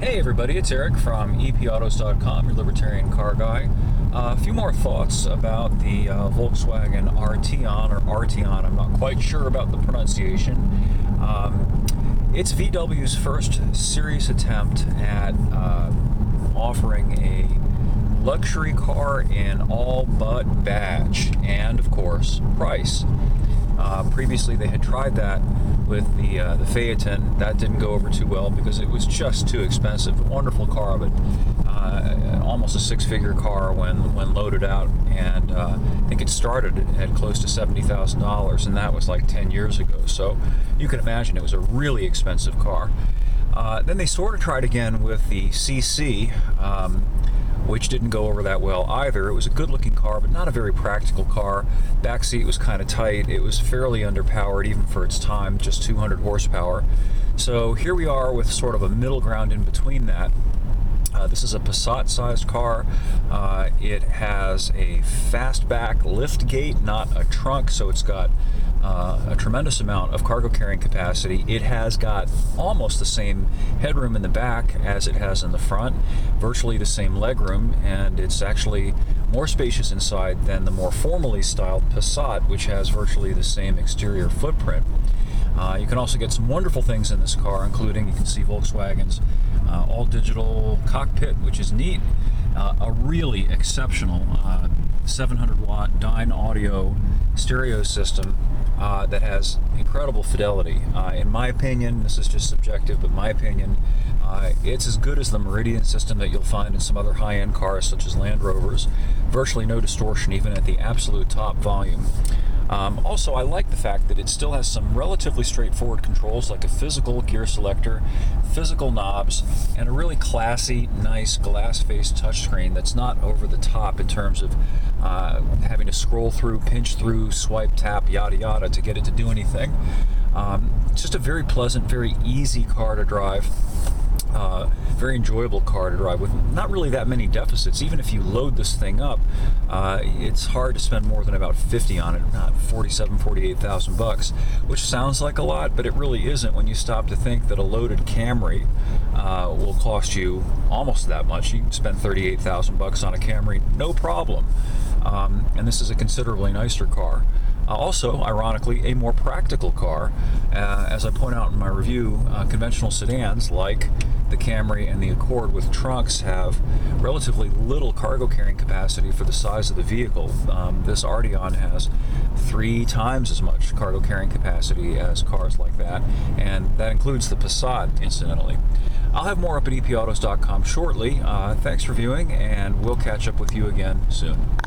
Hey everybody, it's Eric from EPAutos.com, your libertarian car guy. A few more thoughts about the Volkswagen Arteon, or Arteon. I'm not quite sure about the pronunciation. It's VW's first serious attempt at offering a luxury car in all but badge and, of course, price. Previously they had tried that with the Phaeton. That didn't go over too well because it was just too expensive. A wonderful car, but almost a six-figure car when loaded out, and I think it started at close to $70,000, and that was like 10 years ago. So you can imagine it was a really expensive car. Then they sort of tried again with the CC, which didn't go over that well either. It was a good-looking car, but not a very practical car. Back seat was kind of tight. It was fairly underpowered, even for its time, just 200 horsepower. So here we are with sort of a middle ground in between that. This is a Passat-sized car. It has a fastback lift gate, not a trunk, so it's got a tremendous amount of cargo carrying capacity. It has got almost the same headroom in the back as it has in the front, virtually the same legroom, and it's actually more spacious inside than the more formally styled Passat, which has virtually the same exterior footprint. You can also get some wonderful things in this car, including, you can see Volkswagen's all-digital cockpit, which is neat. A really exceptional 700-watt Dyne audio stereo system that has incredible fidelity. In my opinion, this is just subjective, but my opinion, it's as good as the Meridian system that you'll find in some other high-end cars such as Land Rovers. Virtually no distortion, even at the absolute top volume. Also, I like the fact that it still has some relatively straightforward controls, like a physical gear selector, physical knobs, and a really classy, nice glass-faced touchscreen that's not over the top in terms of having to scroll through, pinch through, swipe, tap, yada yada to get it to do anything. It's just a very pleasant, very easy car to drive. Very enjoyable car to drive with not really that many deficits. Even if you load this thing up, it's hard to spend more than about 50 on it, not 48,000 bucks, which sounds like a lot, but it really isn't when you stop to think that a loaded Camry will cost you almost that much. You can spend 38,000 bucks on a Camry, no problem. And this is a considerably nicer car. Also, ironically, a more practical car. As I point out in my review, conventional sedans like the Camry and the Accord with trunks have relatively little cargo carrying capacity for the size of the vehicle. This Arteon has 3 times as much cargo carrying capacity as cars like that, and that includes the Passat, incidentally. I'll have more up at EPAutos.com shortly. Thanks for viewing, and we'll catch up with you again soon.